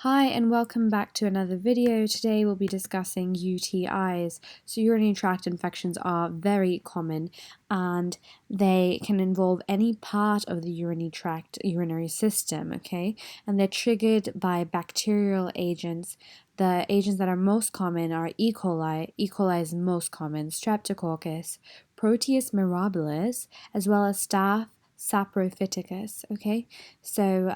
Hi and welcome back to another video. Today we'll be discussing UTIs. So urinary tract infections are very common and they can involve any part of the urinary tract, urinary system, okay? And they're triggered by bacterial agents. The agents that are most common are E. coli. E. coli is most common, Streptococcus, Proteus mirabilis, as well as Staph saprophyticus, okay? So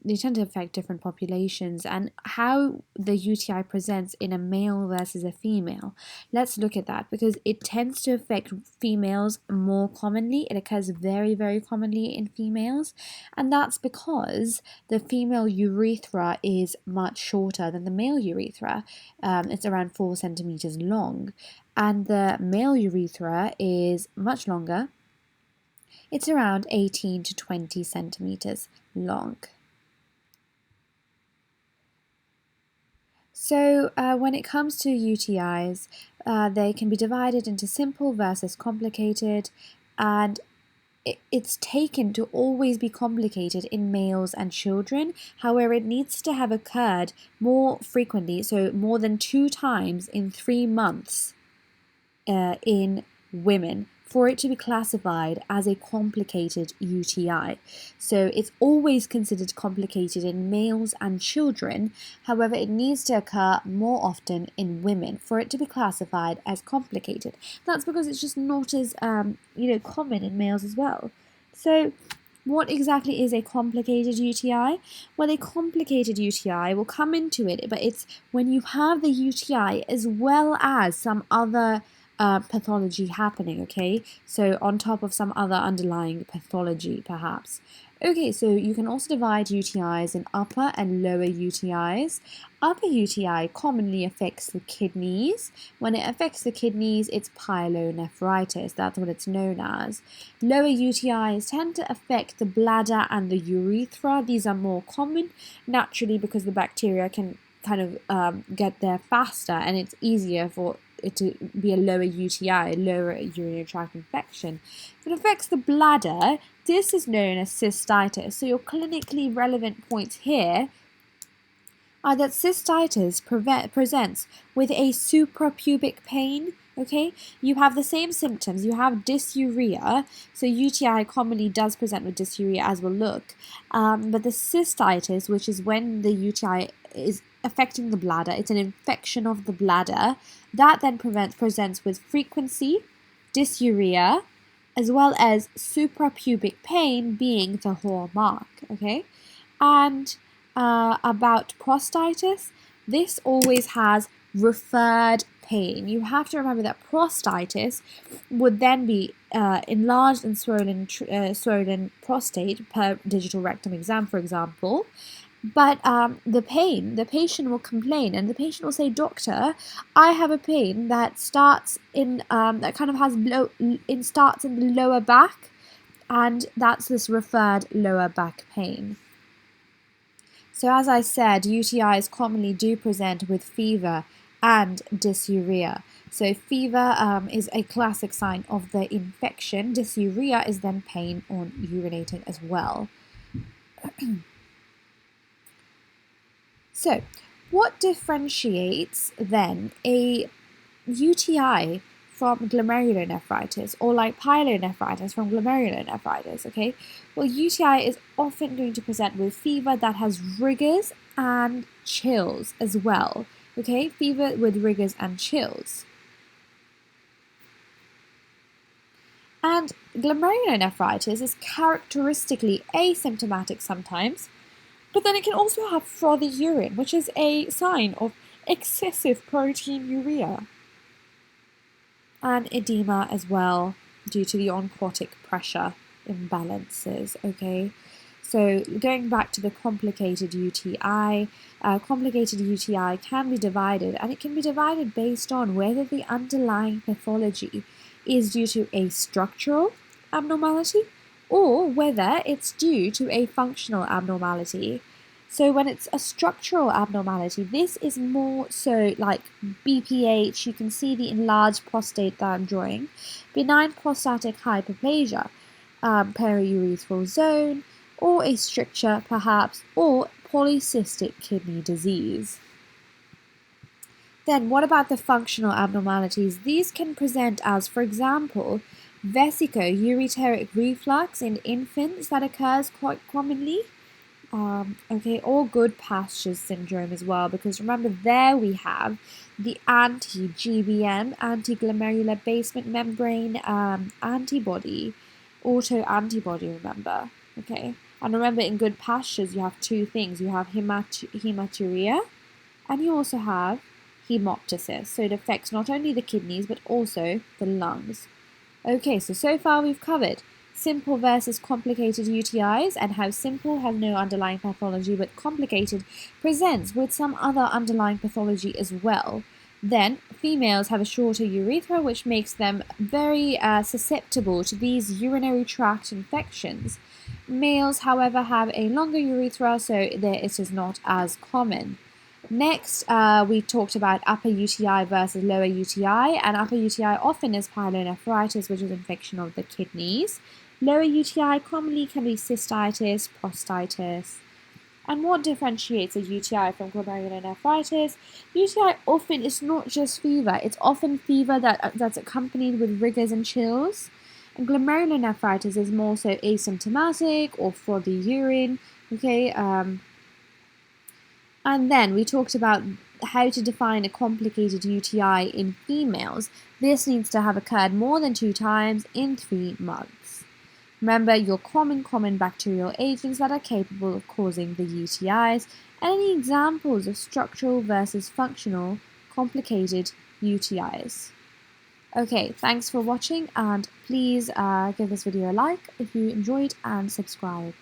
they tend to affect different populations, and how the UTI presents in a male versus a female. Let's look at that because it tends to affect females more commonly. It occurs very, very commonly in females, and that's because the female urethra is much shorter than the male urethra. It's around 4 centimeters long, and the male urethra is much longer. It's around 18 to 20 centimeters long. So when it comes to UTIs, they can be divided into simple versus complicated, and it's taken to always be complicated in males and children. However, it needs to have occurred more frequently, so more than 2 times in 3 months in women for it to be classified as a complicated UTI. So it's always considered complicated in males and children. However, it needs to occur more often in women for it to be classified as complicated. That's because it's just not as common in males as well. So what exactly is a complicated UTI? Well, a complicated UTI, we'll come into it, but it's when you have the UTI as well as some other pathology happening, okay? So on top of some other underlying pathology, perhaps. Okay, so you can also divide UTIs in upper and lower UTIs. Upper UTI commonly affects the kidneys. When it affects the kidneys, it's pyelonephritis. That's what it's known as. Lower UTIs tend to affect the bladder and the urethra. These are more common, naturally, because the bacteria can kind of get there faster, and it's easier for it to be a lower UTI, a lower urinary tract infection. If it affects the bladder, this is known as cystitis. So your clinically relevant points here are that cystitis presents with a suprapubic pain. Okay, you have the same symptoms. You have dysuria. So UTI commonly does present with dysuria, as we'll look. But the cystitis, which is when the UTI is affecting the bladder, it's an infection of the bladder, that then presents with frequency, dysuria, as well as suprapubic pain being the hallmark. Okay, and about prostatitis, this always has referred pain. You have to remember that prostatitis would then be enlarged and swollen prostate per digital rectum exam, for example. But the patient will complain, and the patient will say, "Doctor, I have a pain that starts in that kind of has starts in the lower back, and that's this referred lower back pain." So as I said, UTIs commonly do present with fever and dysuria. So fever is a classic sign of the infection. Dysuria is then pain on urinating as well. So what differentiates then a UTI from glomerulonephritis, or like pyelonephritis from glomerulonephritis, okay? Well, UTI is often going to present with fever that has rigors and chills as well, okay? Fever with rigors and chills. And glomerulonephritis is characteristically asymptomatic sometimes, but then it can also have frothy urine, which is a sign of excessive proteinuria, and edema as well due to the oncotic pressure imbalances, okay? So going back to the complicated UTI, complicated UTI can be divided, and it can be divided based on whether the underlying pathology is due to a structural abnormality or whether it's due to a functional abnormality. So when it's a structural abnormality, this is more so like BPH. You can see the enlarged prostate that I'm drawing, benign prostatic hyperplasia, periurethral zone, or a stricture perhaps, or polycystic kidney disease. Then what about the functional abnormalities? These can present as, for example, vesico-ureteric reflux in infants that occurs quite commonly. Or good pastures syndrome as well, because remember there we have the anti-GBM, anti-glomerular basement membrane antibody, autoantibody, remember, okay? And remember in good pastures you have two things, you have hematuria and you also have hemoptysis, so it affects not only the kidneys but also the lungs. Okay, so far we've covered simple versus complicated UTIs and how simple has no underlying pathology but complicated presents with some other underlying pathology as well. Then females have a shorter urethra, which makes them very susceptible to these urinary tract infections. Males, however, have a longer urethra, so it is not as common. Next, we talked about upper UTI versus lower UTI, and upper UTI often is pyelonephritis, which is infection of the kidneys. Lower UTI commonly can be cystitis, prostatitis. And what differentiates a UTI from glomerulonephritis? UTI often is not just fever, it's often fever that's accompanied with rigors and chills. And glomerulonephritis is more so asymptomatic or frothy urine, okay? And then we talked about how to define a complicated UTI in females. This needs to have occurred more than 2 times in 3 months. Remember your common bacterial agents that are capable of causing the UTIs, and any examples of structural versus functional complicated UTIs. Okay, thanks for watching, and please give this video a like if you enjoyed and subscribe.